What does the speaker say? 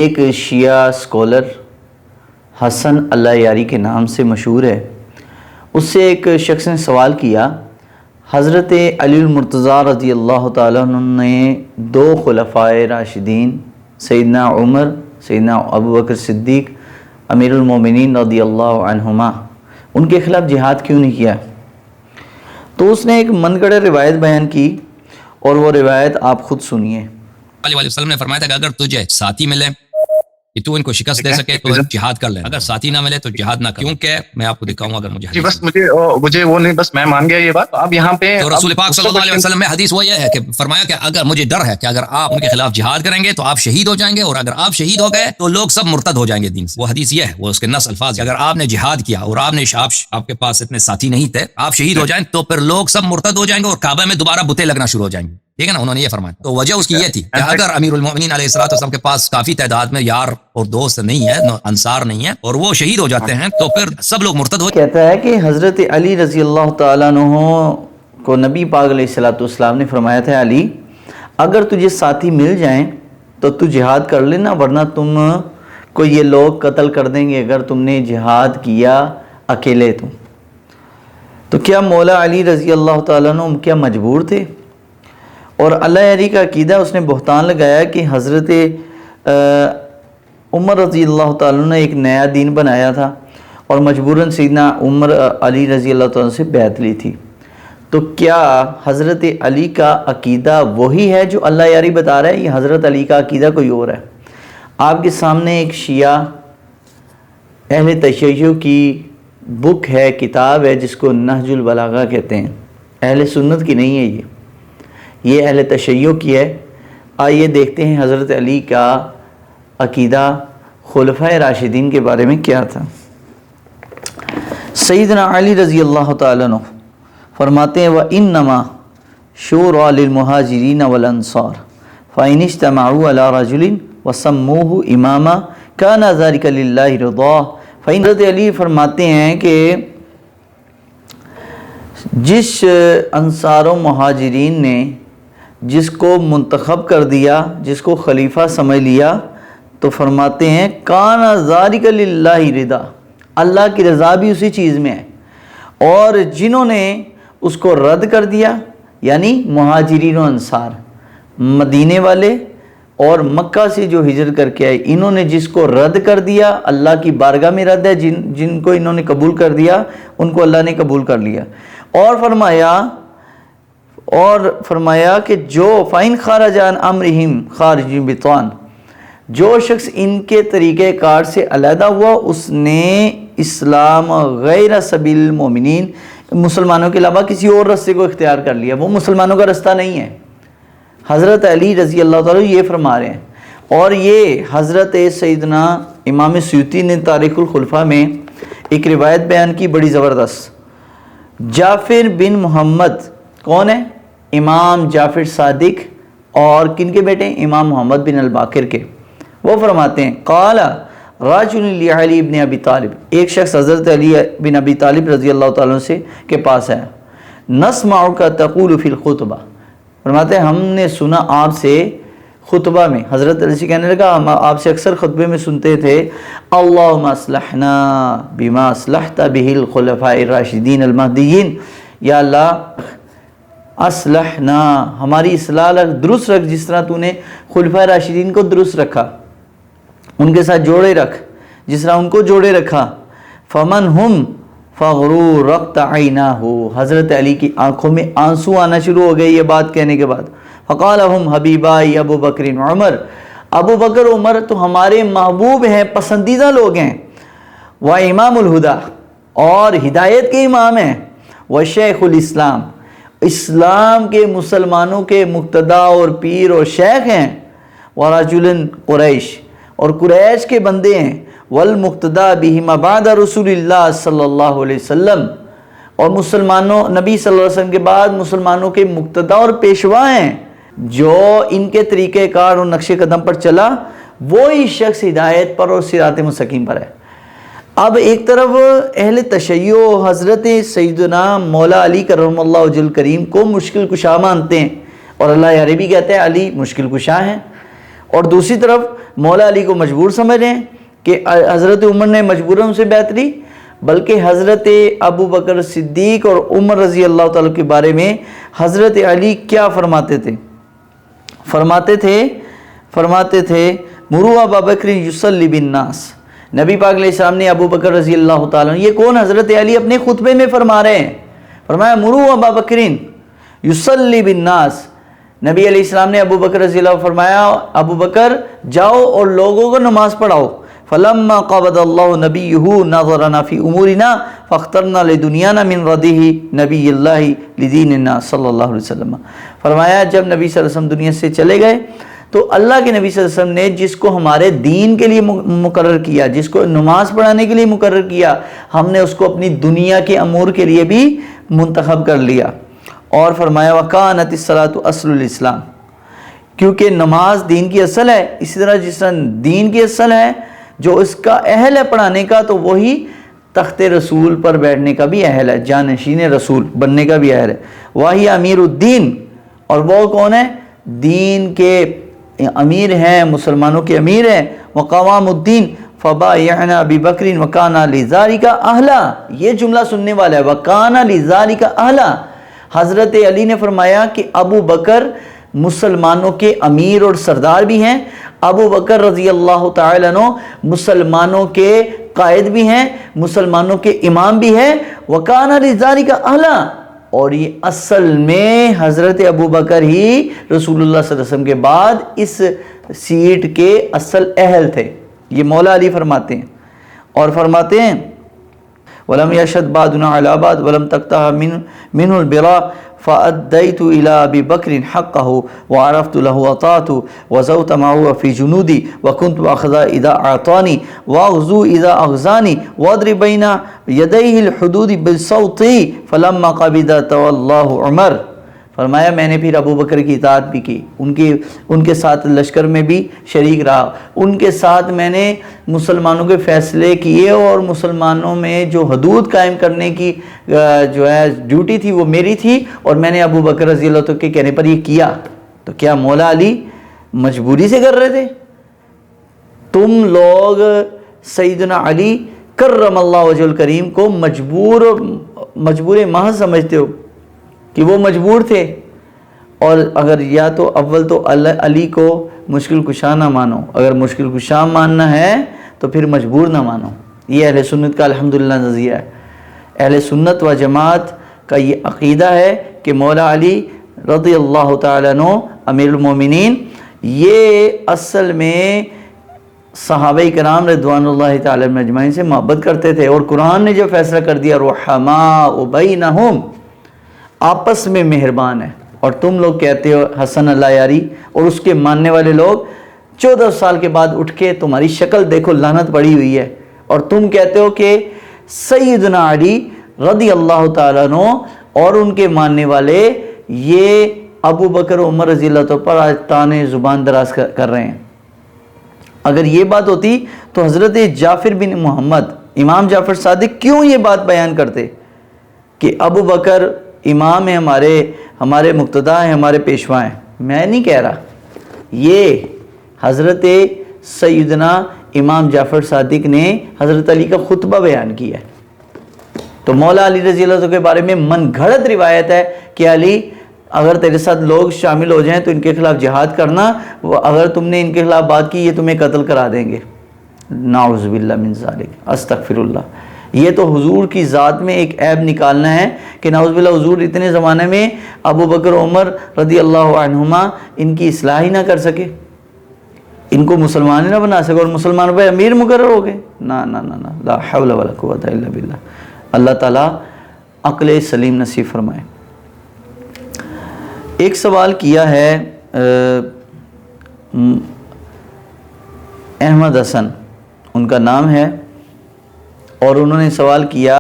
ایک شیعہ سکولر حسن اللہ یاری کے نام سے مشہور ہے، اس سے ایک شخص نے سوال کیا، حضرت علی المرتضیٰ رضی اللہ تعالیٰ عنہ نے دو خلفائے راشدین سیدنا عمر، سیدنا ابوبکر صدیق، امیر المومنین رضی اللہ عنہما، ان کے خلاف جہاد کیوں نہیں کیا؟ تو اس نے ایک من گڑھے روایت بیان کی، اور وہ روایت آپ خود سنیے۔ علیہ وسلم نے فرمایا تھا کہ اگر تجھے ساتھی ملے کہ تو ان کو شکست دے سکے تو جہاد کر لے، اگر ساتھی نہ ملے تو جہاد نہ کر، کیونکہ میں آپ کو دکھاؤں گا اگر مجھے بس مجھے وہ نہیں، بس میں مان گیا یہ بات۔ اب یہاں پہ تو رسول پاک صلی اللہ علیہ وسلم میں حدیث وہ یہ ہے کہ فرمایا کہ اگر مجھے ڈر ہے کہ اگر آپ ان کے خلاف جہاد کریں گے تو آپ شہید ہو جائیں گے، اور اگر آپ شہید ہو گئے تو لوگ سب مرتد ہو جائیں گے دین سے۔ وہ حدیث یہ ہے، وہ اس کے نص الفاظ ہے، اگر آپ نے جہاد کیا اور آپ کے پاس اتنے ساتھی نہیں تھے، آپ شہید ہو جائیں تو پھر لوگ سب مرتد ہو جائیں گے اور کعبہ میں دوبارہ بتیں لگنا شروع ہو جائیں گے، ٹھیک ہے نا؟ انہوں نے یہ فرمایا۔ تو وجہ اس کی یہ تھی کہ اگر امیر المومنین علیہ الصلوۃ والسلام کے پاس کافی تعداد میں یار اور دوست نہیں ہے، انصار نہیں ہے، اور وہ شہید ہو جاتے ہیں تو پھر سب لوگ مرتد ہو جائیں۔ کہتا ہے کہ حضرت علی رضی اللہ تعالیٰ عنہ کو نبی پاک علیہ الصلوۃ والسلام نے فرمایا تھا، علی اگر تجھے ساتھی مل جائیں تو تو جہاد کر لینا، ورنہ تم کو یہ لوگ قتل کر دیں گے اگر تم نے جہاد کیا اکیلے تو کیا مولا علی رضی اللہ تعالیٰ عنہ کیا مجبور تھے؟ اور اللہ علی کا عقیدہ، اس نے بہتان لگایا کہ حضرت عمر رضی اللہ تعالیٰ نے ایک نیا دین بنایا تھا اور مجبوراً سیدنا عمر علی رضی اللہ تعالیٰ سے بیعت لی تھی۔ تو کیا حضرت علی کا عقیدہ وہی ہے جو اللہ یاری بتا رہا ہے، یا حضرت علی کا عقیدہ کوئی اور ہے؟ آپ کے سامنے ایک شیعہ اہل تشیع کی بک ہے، کتاب ہے، جس کو نہج البلاغہ کہتے ہیں، اہل سنت کی نہیں ہے، یہ اہل تشیع کی ہے۔ آئیے دیکھتے ہیں حضرت علی کا عقیدہ خلفائے راشدین کے بارے میں کیا تھا۔ سیدنا علی رضی اللہ تعالیٰ عنہ فرماتے ہیں، وَإِنَّمَا شُورَى لِلْمُهَاجِرِينَ وَالْأَنصَارِ فَإِنِ اجْتَمَعُوا عَلَى رَجُلٍ وَسَمُّوهُ إِمَامًا كَانَ ذَلِكَ لِلَّهِ رِضَاهُ۔ حضرت علی فرماتے ہیں کہ جس انصار و مہاجرین نے جس کو منتخب کر دیا، جس کو خلیفہ سمجھ لیا، تو فرماتے ہیں کان ذالک للہ رضا، اللہ کی رضا بھی اسی چیز میں ہے۔ اور جنہوں نے اس کو رد کر دیا، یعنی مہاجرین و انصار، مدینے والے اور مکہ سے جو ہجرت کر کے آئے، انہوں نے جس کو رد کر دیا، اللہ کی بارگاہ میں رد ہے، جن کو انہوں نے قبول کر دیا ان کو اللہ نے قبول کر لیا۔ اور فرمایا کہ جو فَإِنْ خَرَجَ عَنْ أَمْرِهِمْ خَارِجٍ بِطَانٍ، جو شخص ان کے طریقہ کار سے علیحدہ ہوا، اس نے اسلام غیر سبیل المومنین، مسلمانوں کے علاوہ کسی اور راستے کو اختیار کر لیا، وہ مسلمانوں کا راستہ نہیں ہے۔ حضرت علی رضی اللہ تعالیٰ یہ فرما رہے ہیں، اور یہ حضرت سیدنا امام سیوطی نے تاریخ الخلفاء میں ایک روایت بیان کی بڑی زبردست۔ جعفر بن محمد کون ہے؟ امام جعفر صادق، اور کن کے بیٹے؟ امام محمد بن الباقر کے۔ وہ فرماتے ہیں قال رجل لعلی بن ابی طالب، ایک شخص حضرت علی بن ابی طالب رضی اللہ تعالیٰ سے کے پاس آیا، نسمعک تقول فی الخطبہ، فرماتے ہیں ہم نے سنا آپ سے خطبہ میں، حضرت علی سے کہنے لگا ہم آپ سے اکثر خطبے میں سنتے تھے، اللہم اصلحنا بما اصلحت بہ الخلفاء الراشدین المہدیین، یا اللہ اصلحنا، ہماری اصلاح درست رکھ، جس طرح تو نے خلفاء راشدین کو درست رکھا، ان کے ساتھ جوڑے رکھ جس طرح ان کو جوڑے رکھا۔ فمن ہم فغرورت عیناہ، حضرت علی کی آنکھوں میں آنسو آنا شروع ہو گئے یہ بات کہنے کے بعد۔ فقال ہم حبیبائی ابو بکر عمر، ابو بکر عمر تو ہمارے محبوب ہیں، پسندیدہ لوگ ہیں، وہ امام الہدا، اور ہدایت کے امام ہیں، وہ شیخ الاسلام، اسلام کے مسلمانوں کے مقتدا اور پیر اور شیخ ہیں، ورجل قریش، اور قریش کے بندے ہیں، والمقتدا بہما بعد رسول اللہ صلی اللہ علیہ وسلم، اور مسلمانوں نبی صلی اللہ علیہ وسلم کے بعد مسلمانوں کے مقتدا اور پیشوا ہیں، جو ان کے طریقہ کار اور نقش قدم پر چلا وہی شخص ہدایت پر اور صراط مستقیم پر ہے۔ اب ایک طرف اہل تشیع حضرت سیدنا مولا علی کرم اللہ وجہ الکریم کو مشکل کشا مانتے ہیں، اور اللہ یاری بھی کہتے ہیں علی مشکل کشا ہیں، اور دوسری طرف مولا علی کو مجبور سمجھ رہے ہیں کہ حضرت عمر نے مجبوراً ان سے بیعت لی، بلکہ حضرت ابو بکر صدیق اور عمر رضی اللہ تعالیٰ کے بارے میں حضرت علی کیا فرماتے تھے؟ فرماتے تھے مرو ابا بکر یصلی بالناس، نبی پاک علیہ السلام نے ابو بکر رضی اللہ تعالیٰ، یہ کون؟ حضرت علی اپنے خطبے میں فرما رہے ہیں، فرمایا مرو ابا بکر یصلی بالناس، نبی علیہ السلام نے ابو بکر رضی اللہ فرمایا ابو بکر جاؤ اور لوگوں کو نماز پڑھاؤ۔ فلما قبض اللہ نبیہ نظرنا فی امورنا فاخترنا لدنیانا من رده نبی اللہ لدیننا صلی اللہ علیہ وسلم، فرمایا جب نبی صلی اللہ علیہ وسلم دنیا سے چلے گئے تو اللہ کے نبی صلی اللہ علیہ وسلم نے جس کو ہمارے دین کے لیے مقرر کیا، جس کو نماز پڑھانے کے لیے مقرر کیا، ہم نے اس کو اپنی دنیا کے امور کے لیے بھی منتخب کر لیا۔ اور فرمایا وَكَانَتِ الصَّلَاةُ أَصْلُ الْإِسْلَامِ، کیونکہ نماز دین کی اصل ہے، اسی طرح جس طرح دین کی اصل ہے، جو اس کا اہل ہے پڑھانے کا تو وہی تخت رسول پر بیٹھنے کا بھی اہل ہے، جانشین رسول بننے کا بھی اہل ہے۔ وہی امیر الدین، اور وہ کون ہے؟ دین کے امیر ہیں، مسلمانوں کے امیر ہیں۔ وقوام الدین فبایعنا ابی بکر وکان لذالک اہلا، یہ جملہ سننے والا ہے، وکان لذالک اہلا۔ حضرت علی نے فرمایا کہ ابو بکر مسلمانوں کے امیر اور سردار بھی ہیں، ابو بکر رضی اللہ تعالیٰ عنہ مسلمانوں کے قائد بھی ہیں، مسلمانوں کے امام بھی ہیں، وکان لذالک اہلا، اور یہ اصل میں حضرت ابو بکر ہی رسول اللہ صلی اللہ علیہ وسلم کے بعد اس سیٹ کے اصل اہل تھے، یہ مولا علی فرماتے ہیں۔ اور فرماتے ہیں وَلَمْ يَشْهَدْ بَعْدُنَا عَلَى بَعْدٍ وَلَمْ تَقْطَعْ مِنْهُ الْبِرَاءُ فَأَدَّيْتُ إِلَى أَبِي بَكْرٍ حَقَّهُ وَعَرَفْتُ لَهُ أَطَاعَتُهُ وَزَوْتَ مَعَهُ فِي جُنُودِي وَكُنْتُ أَخْذَ إِذَا أَعْطَانِي وَأَغْزُو إِذَا أَغْزَانِي وَأَضْرِبُ بَيْنَ يَدَيْهِ الْحُدُودِ بِالصَّوْتِ فَلَمَّا قَبِضَ تَوَلَّاهُ عُمَرُ، فرمایا میں نے پھر ابو بکر کی اطاعت بھی کی، ان کے ساتھ لشکر میں بھی شریک رہا، ان کے ساتھ میں نے مسلمانوں کے فیصلے کیے، اور مسلمانوں میں جو حدود قائم کرنے کی جو ہے ڈیوٹی تھی وہ میری تھی، اور میں نے ابو بکر رضی اللہ عنہ کے کہنے پر یہ کیا۔ تو کیا مولا علی مجبوری سے کر رہے تھے؟ تم لوگ سیدنا علی کرم اللہ وجہ الکریم کو مجبور محض سمجھتے ہو کہ وہ مجبور تھے، اور اگر یا تو اول تو علی کو مشکل کشا نہ مانو، اگر مشکل کشا ماننا ہے تو پھر مجبور نہ مانو۔ یہ اہل سنت کا الحمدللہ نظریہ ہے، اہل سنت و جماعت کا یہ عقیدہ ہے کہ مولا علی رضی اللہ تعالیٰ عنہ امیر المومنین یہ اصل میں صحابہ کرام رضوان اللہ تعالیٰ اجمعین سے محبت کرتے تھے، اور قرآن نے جو فیصلہ کر دیا رحماء بینہم، آپس میں مہربان ہے۔ اور تم لوگ کہتے ہو حسن اللہ یاری، اور اس کے ماننے والے لوگ 14 سال کے بعد اٹھ کے تمہاری شکل دیکھو لعنت پڑی ہوئی ہے، اور تم کہتے ہو کہ سیدنا علی رضی اللہ تعالیٰ عنہ اور ان کے ماننے والے یہ ابو بکر و عمر رضی اللہ تعالیٰ پر آج تانے زبان دراز کر رہے ہیں۔ اگر یہ بات ہوتی تو حضرت جعفر بن محمد امام جعفر صادق کیوں یہ بات بیان کرتے کہ ابو بکر امام ہیں، ہمارے مقتدا ہیں، ہمارے پیشوا ہیں؟ میں نہیں کہہ رہا، یہ حضرت سیدنا امام جعفر صادق نے حضرت علی کا خطبہ بیان کیا ہے۔ تو مولا علی رضی اللہ عنہ کے بارے میں من گھڑت روایت ہے کہ علی اگر تیرے ساتھ لوگ شامل ہو جائیں تو ان کے خلاف جہاد کرنا، اگر تم نے ان کے خلاف بات کی یہ تمہیں قتل کرا دیں گے۔ نعوذ باللہ من ذالک، استغفر اللہ۔ یہ تو حضور کی ذات میں ایک عیب نکالنا ہے کہ نعوذ باللہ حضور اتنے زمانے میں ابو بکر عمر رضی اللہ عنہما ان کی اصلاح ہی نہ کر سکے، ان کو مسلمان ہی نہ بنا سکے، اور مسلمانوں پہ امیر مقرر ہو گئے۔ نا نا نا نا، لا حول ولا قوت الا باللہ۔ اللہ تعالیٰ عقل سلیم نصیب فرمائے۔ ایک سوال کیا ہے احمد حسن ان کا نام ہے، اور انہوں نے سوال کیا